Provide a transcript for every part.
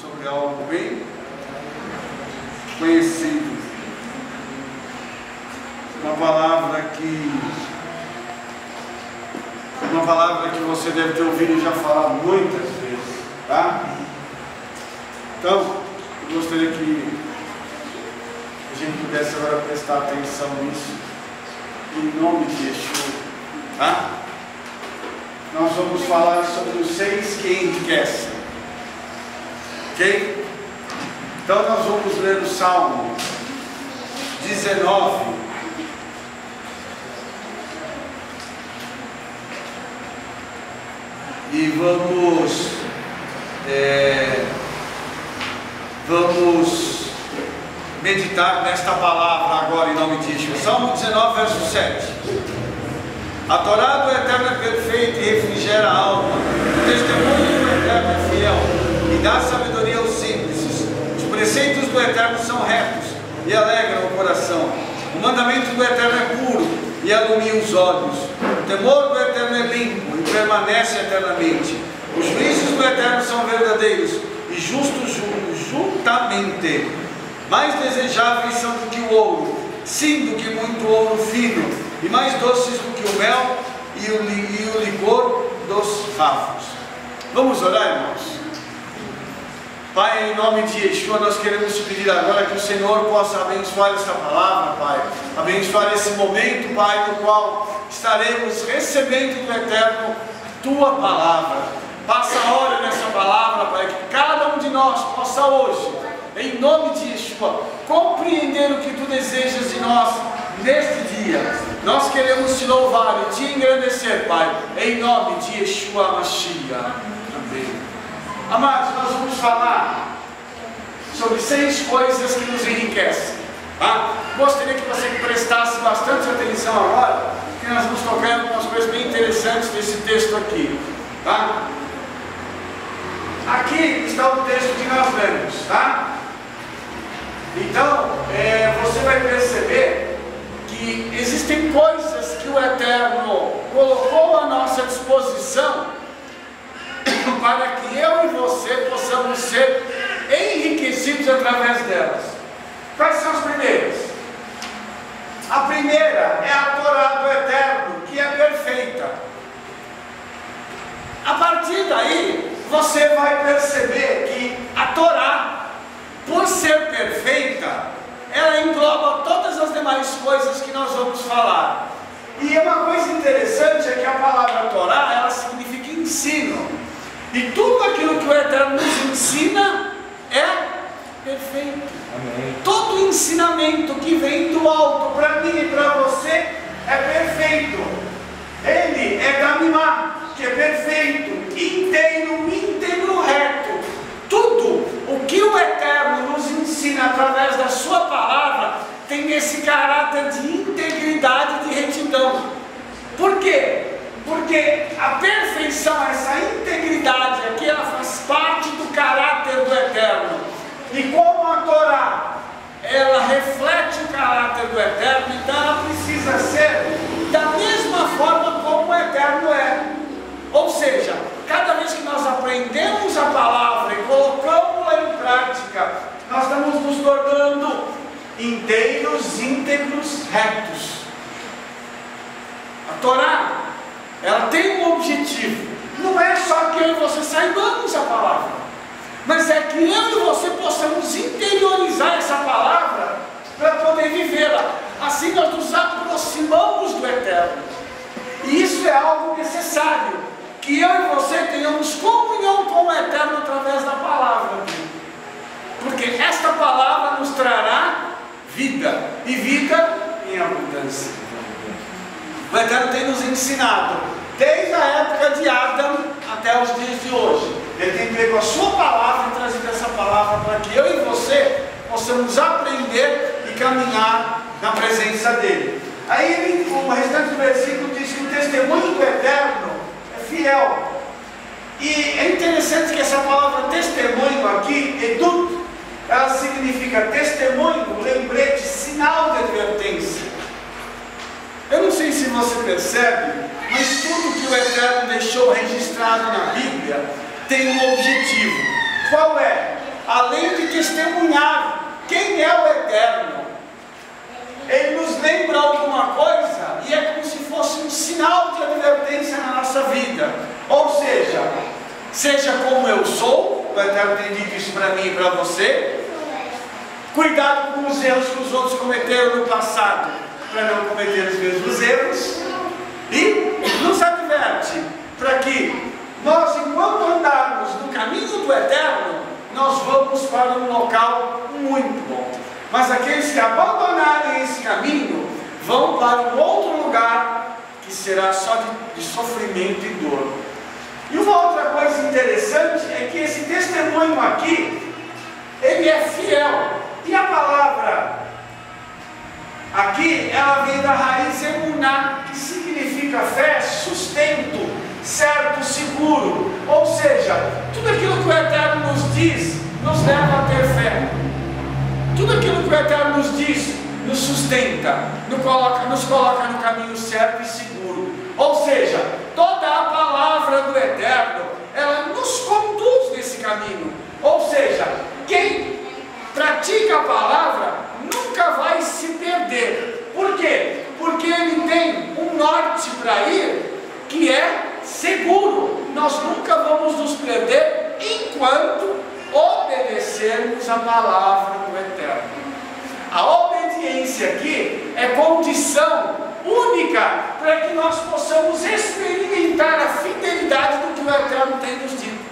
sobre algo bem conhecido. Uma palavra que você deve ter ouvido já falar muitas vezes, tá? Então, eu gostaria que a gente pudesse agora prestar atenção nisso, em nome de Yeshua, tá? Nós vamos falar sobre os 6 que enriquecem, ok? Então nós vamos ler o Salmo 19, e vamos meditar nesta palavra agora em nome de Jesus. Salmo 19, verso 7. A Torá do Eterno é perfeita e refrigera a alma. O testemunho do Eterno é fiel e dá sabedoria aos simples. Os preceitos do Eterno são retos e alegram o coração. O mandamento do Eterno é puro e alumia os olhos. O temor do Eterno é limpo e permanece eternamente. Os juízos do Eterno são verdadeiros e justos juntamente. Mais desejáveis são do que o ouro, sim, do que muito ouro fino, e mais doces do que o mel e o licor dos favos. Vamos orar, irmãos? Pai, em nome de Yeshua, nós queremos te pedir agora que o Senhor possa abençoar esta palavra, Pai. Abençoar esse momento, Pai, no qual estaremos recebendo do Eterno a Tua palavra. Passa a hora nessa palavra, Pai, que cada um de nós possa hoje, em nome de Yeshua, compreender o que Tu desejas de nós neste dia. Nós queremos Te louvar e Te engrandecer, Pai, em nome de Yeshua Mashiach. Amém. Amados, nós vamos falar sobre 6 coisas que nos enriquecem, tá? Gostaria que você prestasse bastante atenção agora, porque nós vamos tocar em algumas coisas bem interessantes desse texto aqui, tá? Aqui está o texto que nós lemos, tá? Então, você vai perceber que existem coisas que o Eterno colocou à nossa disposição para que eu e você possamos ser enriquecidos através delas. Quais são as primeiras? A primeira é a Torá do Eterno, que é perfeita. A partir daí, você vai perceber que a Torá, por ser perfeita, ela engloba todas as demais coisas que nós vamos falar. E uma coisa interessante é que a palavra Torá, ela significa ensino. E tudo aquilo que o Eterno nos ensina é perfeito. Amém. Todo ensinamento que vem do alto para mim e para você é perfeito. Ele é Damimá, que é perfeito, íntegro, reto. Tudo o que o Eterno nos ensina através da sua palavra tem esse caráter de integridade e de retidão. Por quê? Porque a perfeição, essa integridade aqui, ela faz parte do caráter do Eterno. E como a Torá, ela reflete o caráter do Eterno, então ela precisa ser da mesma forma como o Eterno é. Ou seja, cada vez que nós aprendemos a palavra e colocamos-la em prática, nós estamos nos tornando inteiros, íntegros, retos. A Torá, ela tem um objetivo. Não é só que eu e você saibamos a palavra, mas é que eu e você possamos interiorizar essa palavra para poder vivê-la. Assim nós nos aproximamos do Eterno. E isso é algo necessário, que eu e você tenhamos comunhão com o Eterno através da palavra. Porque esta palavra nos trará vida, e vida em abundância. O Eterno tem nos ensinado, desde a época de Adão até os dias de hoje. Ele tem pego a sua palavra e trazido essa palavra para que eu e você possamos aprender e caminhar na presença dele. Aí o restante do versículo diz que o testemunho do Eterno é fiel. E é interessante que essa palavra testemunho aqui, edut, ela significa testemunho, lembrete, sinal de advertência. Eu não sei se você percebe, mas tudo que o Eterno deixou registrado na Bíblia tem um objetivo. Qual é? testemunhar quem é o Eterno. Ele nos lembra alguma coisa e é como se fosse um sinal de advertência na nossa vida. Ou seja como eu sou, o Eterno tem dito isso para mim e para você. Cuidado com os erros que os outros cometeram no passado, para não cometer os mesmos erros. E nos adverte para que nós, enquanto andarmos no caminho do Eterno, nós vamos para um local muito bom. Mas aqueles que abandonarem esse caminho vão para um outro lugar que será só de sofrimento e dor. E uma outra coisa interessante é que esse testemunho aqui, ele é fiel. E a palavra aqui, ela vem da raiz emuná, que significa fé, sustento, certo, seguro. Ou seja, tudo aquilo que o Eterno nos diz, nos leva a ter fé. Tudo aquilo que o Eterno nos diz, nos sustenta, nos coloca no caminho certo e seguro. Ou seja, toda a palavra do Eterno, ela nos conduz nesse caminho. Ou seja, quem pratica a palavra nunca vai se perder. Por quê? Porque ele tem um norte para ir que é seguro. Nós nunca vamos nos perder enquanto obedecermos a palavra do Eterno. A obediência aqui é condição única para que nós possamos experimentar a fidelidade do que o Eterno tem nos dito.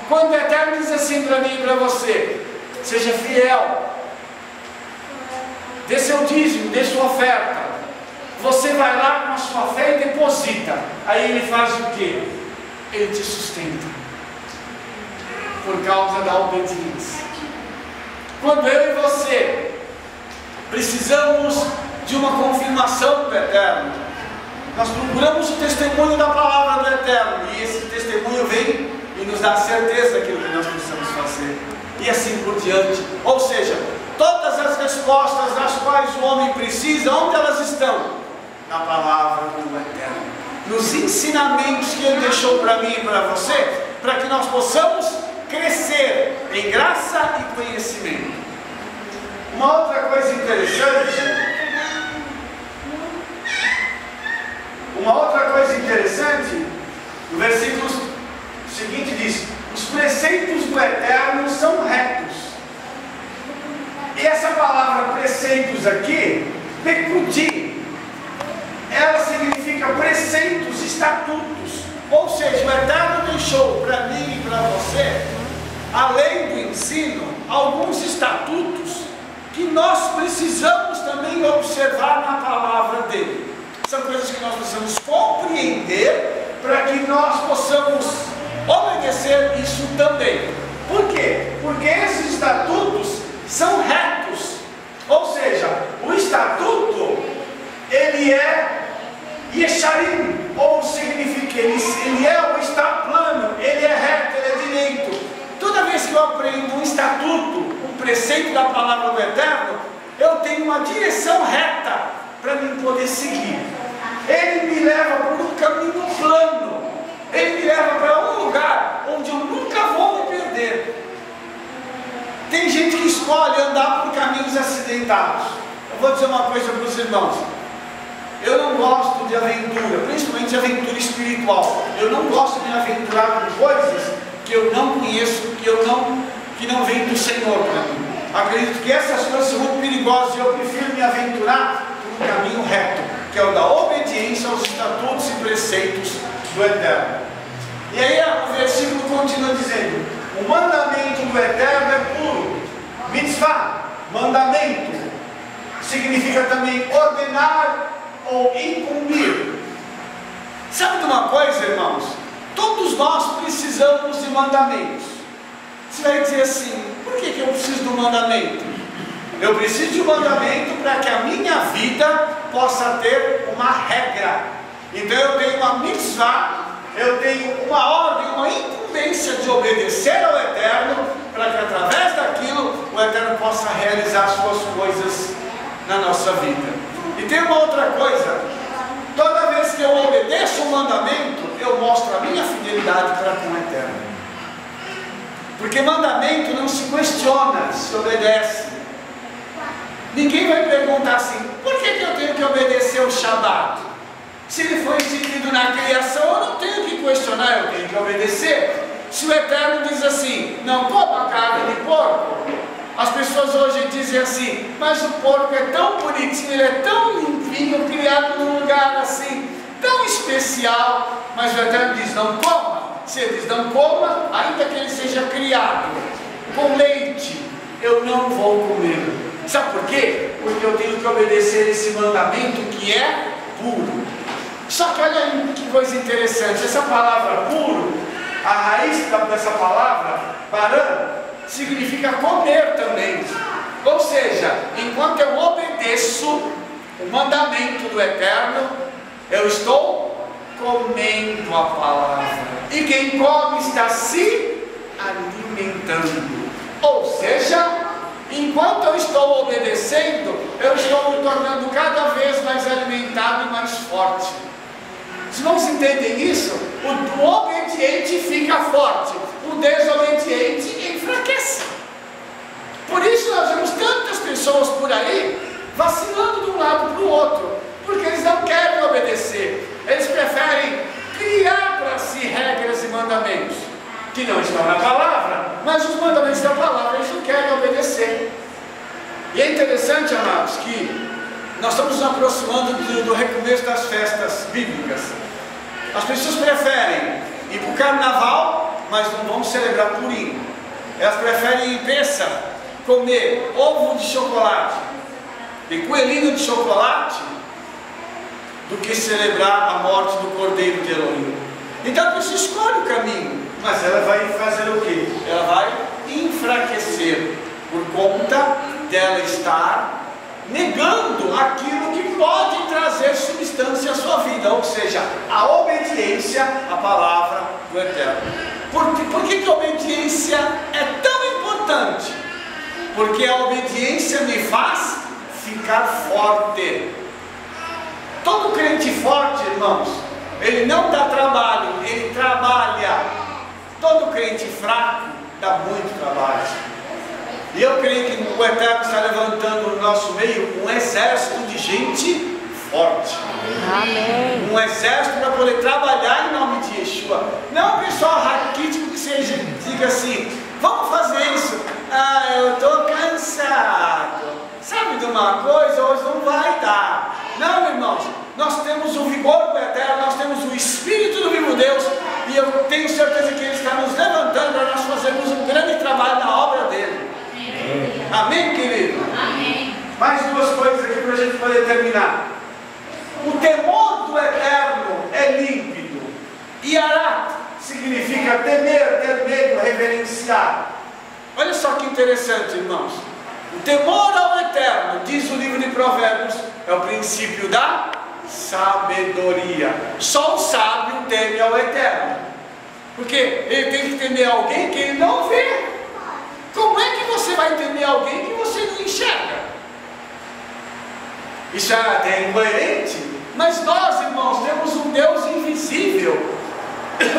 Quando o Eterno diz assim para mim e para você: seja fiel, dê seu dízimo, dê sua oferta. Você vai lá com a sua fé e deposita. Aí ele faz o quê? Ele te sustenta. Por causa da obediência. Quando eu e você precisamos de uma confirmação do Eterno, nós procuramos o testemunho da palavra do Eterno, e esse testemunho vem e nos dá certeza daquilo que nós precisamos fazer, e assim por diante. Ou seja, todas as respostas das quais o homem precisa, onde elas estão? Na palavra do Eterno, nos ensinamentos que Ele deixou para mim e para você, para que nós possamos crescer em graça e conhecimento. Uma outra coisa interessante, no versículo seguinte diz: os preceitos do Eterno são retos. E essa palavra preceitos aqui, pekudi, ela significa preceitos, estatutos. Ou seja, o Eterno deixou para mim e para você, além do ensino, alguns estatutos que nós precisamos também observar na palavra dele. São coisas que nós precisamos compreender para que nós possamos obedecer isso também. Por quê? Porque esses estatutos são retos. Ou seja, o estatuto, ele é Yesharim, ou significa, ele é ou está plano, ele é reto, ele é direito. Toda vez que eu aprendo um estatuto, um preceito da palavra do Eterno, eu tenho uma direção reta para mim poder seguir. Ele me leva por um caminho plano, ele me leva para um lugar onde eu nunca vou me perder. Tem gente que escolhe andar por caminhos acidentados. Eu vou dizer uma coisa para os irmãos: eu não gosto de aventura, principalmente aventura espiritual. Eu não gosto de me aventurar com coisas que eu não conheço, que não vem do Senhor para mim. Acredito que essas coisas são muito perigosas e eu prefiro me aventurar por um caminho reto, que é o da obediência aos estatutos e preceitos do Eterno. E aí o versículo continua dizendo: o mandamento do Eterno é puro. Mitzvah, mandamento, significa também ordenar ou incumbir. Sabe de uma coisa, irmãos? Todos nós precisamos de mandamentos. Você vai dizer assim: por que eu preciso do mandamento? Eu preciso de um mandamento para que a minha vida possa ter uma regra. Então eu tenho uma mitzvah, eu tenho uma ordem, uma incumbência de obedecer ao Eterno, para que através daquilo o Eterno possa realizar suas coisas na nossa vida. E tem uma outra coisa: toda vez que eu obedeço o mandamento, eu mostro a minha fidelidade para com o Eterno. Porque mandamento não significa questiona, se obedece. Ninguém vai perguntar assim: por que eu tenho que obedecer o Shabat? Se ele foi instituído na criação, eu não tenho que questionar, eu tenho que obedecer. Se o Eterno diz assim: não coma carne de porco, as pessoas hoje dizem assim: mas o porco é tão bonitinho, ele é tão limpinho, criado num lugar assim, tão especial. Mas o Eterno diz: não coma. Se ele diz não coma, ainda que ele seja criado com leite, eu não vou comer. Sabe por quê? Porque eu tenho que obedecer esse mandamento que é puro. Só que olha aí que coisa interessante, essa palavra puro, a raiz dessa palavra, baran, significa comer também. Ou seja, enquanto eu obedeço o mandamento do Eterno, eu estou comendo a palavra. E quem come está se alimentando. Ou seja, enquanto eu estou obedecendo, eu estou me tornando cada vez mais alimentado e mais forte. Os irmãos entendem isso? O obediente fica forte, o desobediente enfraquece. Por isso nós vemos tantas pessoas por aí vacilando de um lado para o outro, porque eles não querem obedecer. Eles preferem criar para si regras e mandamentos que não estão na palavra, mas os mandamentos da palavra eles não querem obedecer. E é interessante, amados, que nós estamos nos aproximando do recomeço das festas bíblicas. As pessoas preferem ir para o carnaval, mas não vão celebrar Purim. Elas preferem ir Pêssach, comer ovo de chocolate e coelhinho de chocolate, do que celebrar a morte do Cordeiro de Elohim. Então a pessoa escolhe o caminho, mas ela vai fazer o quê? Ela vai enfraquecer, por conta dela estar negando aquilo que pode trazer substância à sua vida, ou seja, a obediência à palavra do Eterno. Por que a obediência é tão importante? Porque a obediência me faz ficar forte. Todo crente forte, irmãos, ele não dá trabalho, ele trabalha. Todo crente fraco dá muito trabalho. E eu creio que o Eterno está levantando no nosso meio um exército de gente forte. Amém. Um exército para poder trabalhar em nome de Yeshua. Não um pessoal raquítico que seja, diga assim: vamos fazer isso. Ah, eu estou cansado. Sabe de uma coisa? Hoje não vai dar. Não, irmãos, nós temos o vigor do Eterno, nós temos o Espírito do vivo Deus, e eu tenho certeza que Ele está nos levantando para nós fazermos um grande trabalho na obra dEle. Amém, querido? Amém. Mais duas coisas aqui para a gente poder terminar. O temor do Eterno é límpido. Yarat significa temer, ter medo, reverenciar. Olha só que interessante, irmãos. O temor ao Eterno, diz o livro de Provérbios, é o princípio da sabedoria. Só o sábio teme ao Eterno, porque ele tem que temer alguém que ele não vê. Como é que você vai temer alguém que você não enxerga? Isso é até incoerente. Mas nós, irmãos, temos um Deus invisível,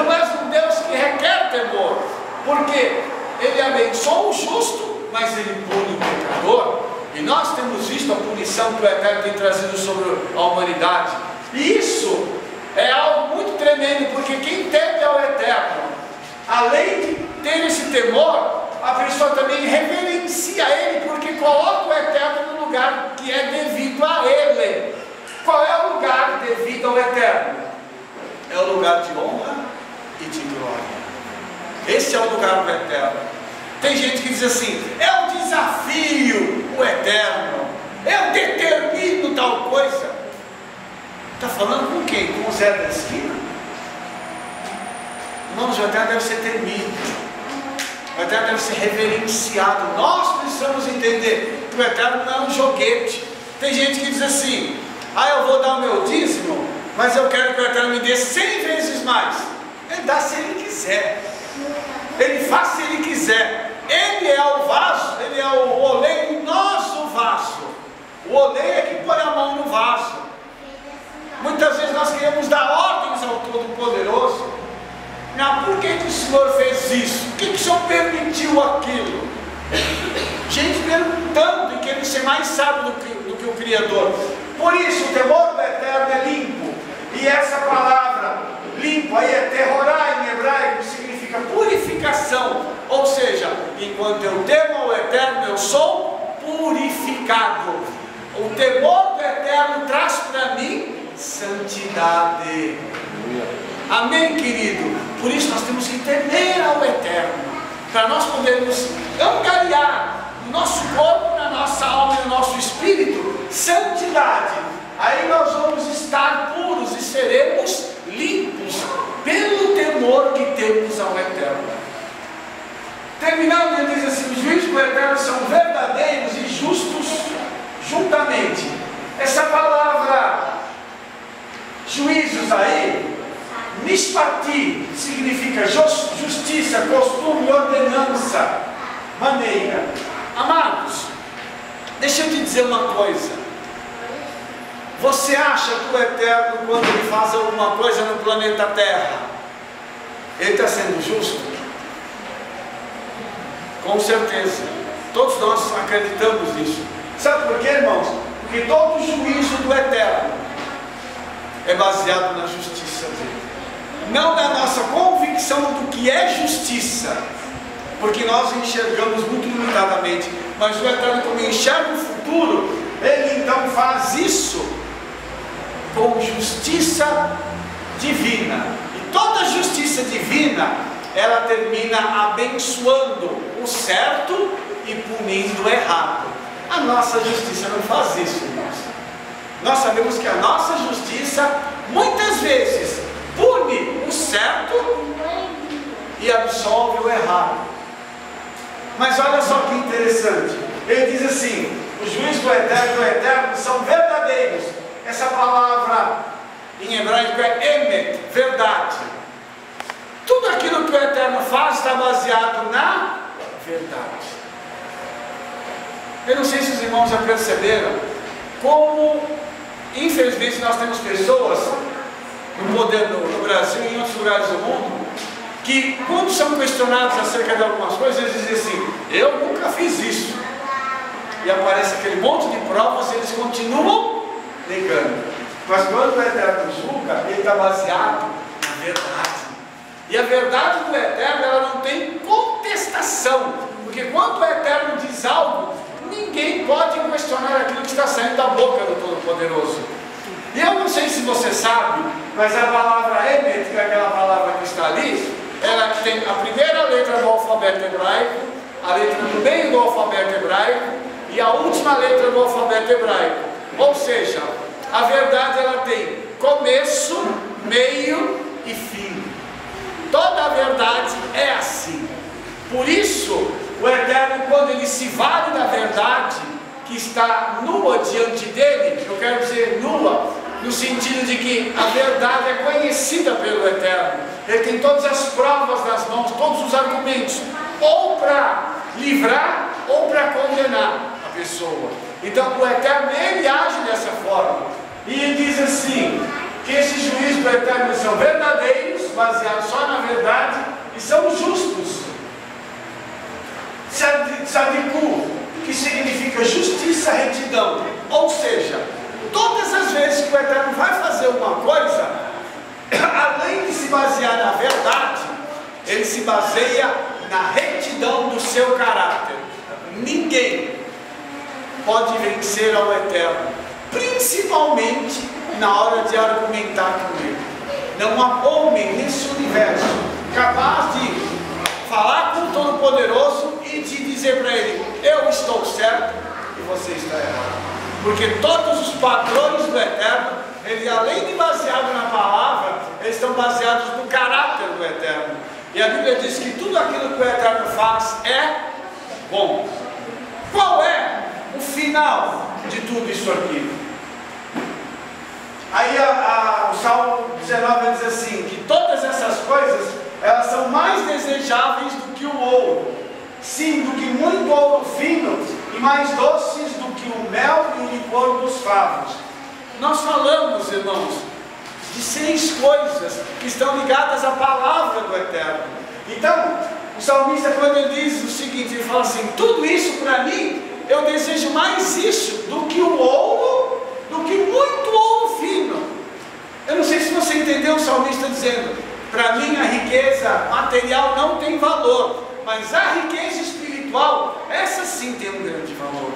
mas um Deus que requer temor, porque Ele abençoa o justo, mas Ele pune o pecador. E nós temos visto a punição que o Eterno tem trazido sobre a humanidade. E isso é algo muito tremendo, porque quem teme ao Eterno, além de ter esse temor, a pessoa também reverencia Ele, porque coloca o Eterno no lugar que é devido a Ele. Qual é o lugar devido ao Eterno? É o lugar de honra e de glória. Esse é o lugar do Eterno. Tem gente que diz assim: eu desafio o Eterno, eu determino tal coisa. Está falando com quem? Com o Zé da esquina? Irmãos, o Eterno deve ser temido, o Eterno deve ser reverenciado. Nós precisamos entender que o Eterno não é um joguete. Tem gente que diz assim: ah, eu vou dar o meu dízimo, mas eu quero que o Eterno me dê 100 vezes mais. Ele dá se Ele quiser, Ele faz se Ele quiser. Ele é o vaso, Ele é o oleiro, nós o vaso. O oleiro é que põe a mão no vaso. Muitas vezes nós queremos dar ordens ao Todo-Poderoso. Não, por que o Senhor fez isso? Por que o Senhor permitiu aquilo? Gente perguntando e querendo ser mais sábio do que o Criador. Por isso, o temor do Eterno é limpo. E essa palavra, limpo, aí é terrorá em hebraico, significa purificação. Ou seja, enquanto eu temo ao Eterno, eu sou purificado. O temor do Eterno traz para mim santidade. Amém, querido? Por isso nós temos que temer ao Eterno, para nós podermos angariar no nosso corpo, na nossa alma e no nosso espírito santidade. Aí nós vamos estar puros e seremos limpos pelo temor que temos ao Eterno. Terminando, ele diz assim: os juízos do Eterno são verdadeiros e justos juntamente. Essa palavra juízos aí, mishpati, significa justiça, costume, ordenança, maneira. Amados, deixa eu te dizer uma coisa. Você acha que o Eterno, quando ele faz alguma coisa no planeta Terra, ele está sendo justo? Com certeza. Todos nós acreditamos nisso. Sabe por quê, irmãos? Porque todo juízo do Eterno é baseado na justiça dele, não na nossa convicção do que é justiça, porque nós enxergamos muito limitadamente. Mas o Eterno, como enxerga o futuro, ele então faz isso com justiça divina. E toda justiça divina, ela termina abençoando o certo e punindo o errado. A nossa justiça não faz isso, irmãos. Nós sabemos que a nossa justiça muitas vezes pune o certo e absolve o errado. Mas olha só que interessante, ele diz assim: os juízos do Eterno são verdadeiros. Essa palavra em hebraico é emet, verdade. Tudo aquilo que o Eterno faz está baseado na verdade. Eu não sei se os irmãos já perceberam como, infelizmente, nós temos pessoas no poder no Brasil e em outros lugares do mundo, que quando são questionados acerca de algumas coisas, eles dizem assim: eu nunca fiz isso. E aparece aquele monte de provas e eles continuam negando. Mas quando o Eterno julga, ele está baseado na verdade. E a verdade do Eterno, ela não tem contestação, porque quando o Eterno diz algo, ninguém pode questionar aquilo que está saindo da boca do Todo-Poderoso. E eu não sei se você sabe, mas a palavra emet, que é aquela palavra que está ali, ela tem a primeira letra do alfabeto hebraico, a letra do meio do alfabeto hebraico e a última letra do alfabeto hebraico. Ou seja, a verdade, ela tem começo, meio e fim. Toda a verdade é assim. Por isso, o Eterno, quando ele se vale da verdade que está nua diante dele, eu quero dizer nua, no sentido de que a verdade é conhecida pelo Eterno. Ele tem todas as provas nas mãos, todos os argumentos, ou para livrar ou para condenar a pessoa. Então o Eterno, ele age dessa forma. E ele diz assim, que esses juízos do Eterno são verdadeiros, baseados só na verdade, e são justos. Sadiku, que significa justiça, retidão. Ou seja, todas as vezes que o Eterno vai fazer uma coisa, além de se basear na verdade, ele se baseia na retidão do seu caráter. Ninguém pode vencer ao Eterno, principalmente na hora de argumentar com ele. Não há homem nesse universo capaz de falar com o Todo-Poderoso e de dizer para ele: eu estou certo e você está errado. Porque todos os padrões do Eterno, ele, além de baseado na palavra, eles estão baseados no caráter do Eterno. E a Bíblia diz que tudo aquilo que o Eterno faz é bom. Qual é o final de tudo isso aqui? Aí o Salmo 19 diz assim, que todas essas coisas, elas são mais desejáveis do que o ouro, sim, do que muito ouro fino, e mais doces do que o mel e o licor dos favos. Nós falamos, irmãos, de 6 coisas que estão ligadas à palavra do Eterno. Então, O salmista, quando ele diz o seguinte, ele fala assim: tudo isso para mim, eu desejo mais isso do que o ouro, do que muito ouro fino. Eu não sei se você entendeu o salmista dizendo: para mim a riqueza material não tem valor, mas a riqueza espiritual, essa sim tem um grande valor.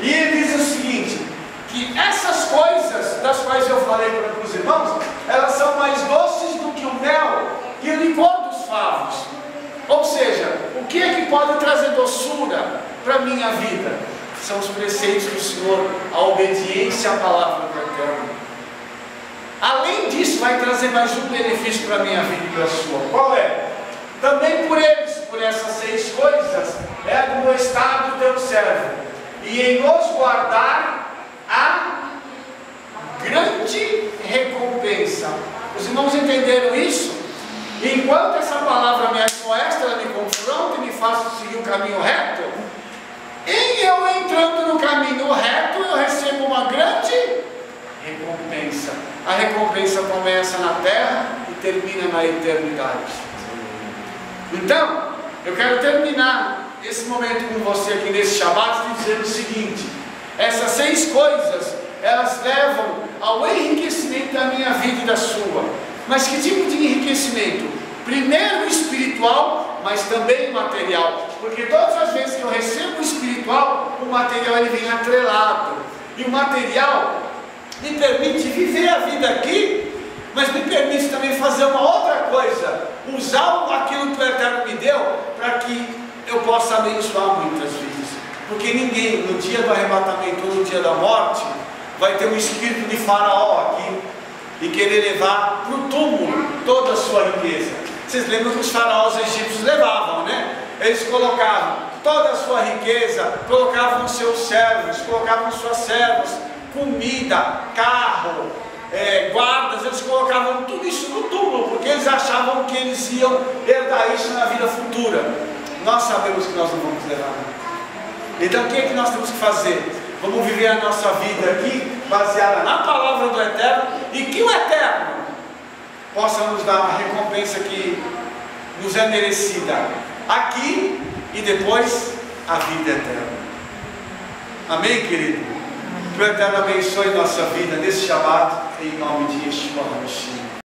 E ele diz o seguinte, que essas coisas das quais eu falei para os irmãos, elas são mais doces do que o mel e o licor dos favos. Ou seja, o que é que pode trazer doçura para a minha vida? São os preceitos do Senhor, a obediência à palavra do Eterno. Além disso, vai trazer mais um benefício para a minha vida e para a sua. Qual é? Também por eles, por essas 6 coisas, é do meu estado teu servo, e em nos guardar a grande recompensa. Os irmãos entenderam isso? Enquanto essa palavra me admoesta, ela me confronta e me faz seguir o caminho reto, em eu entrando no caminho reto, eu recebo uma grande recompensa. A recompensa começa na terra e termina na eternidade. Então, eu quero terminar esse momento com você aqui nesse Shabat, dizendo o seguinte: essas 6 coisas, elas levam ao enriquecimento da minha vida e da sua. Mas que tipo de enriquecimento? Primeiro espiritual, mas também material. Porque todas as vezes que eu recebo o espiritual, o material ele vem atrelado. E o material me permite viver a vida aqui, mas me permite também fazer uma outra coisa, usar aquilo que o Eterno me deu, para que eu possa abençoar muitas vidas. Porque ninguém, no dia do arrebatamento ou no dia da morte, vai ter um espírito de faraó aqui e querer levar para o túmulo toda a sua riqueza. Vocês lembram que os faraós egípcios levavam, né? Eles colocavam toda a sua riqueza, colocavam os seus servos, colocavam suas servas, comida, carro, guardas, eles colocavam tudo isso no túmulo, porque eles achavam que eles iam herdar isso na vida futura. Nós sabemos que nós não vamos levar. Então o que é que nós temos que fazer? Vamos viver a nossa vida aqui, baseada na palavra do Eterno, e que o Eterno possa nos dar uma recompensa que nos é merecida aqui e depois a vida eterna. Amém, querido? Que o Eterno abençoe nossa vida nesse Shabat, em nome de Yeshua HaMashiach.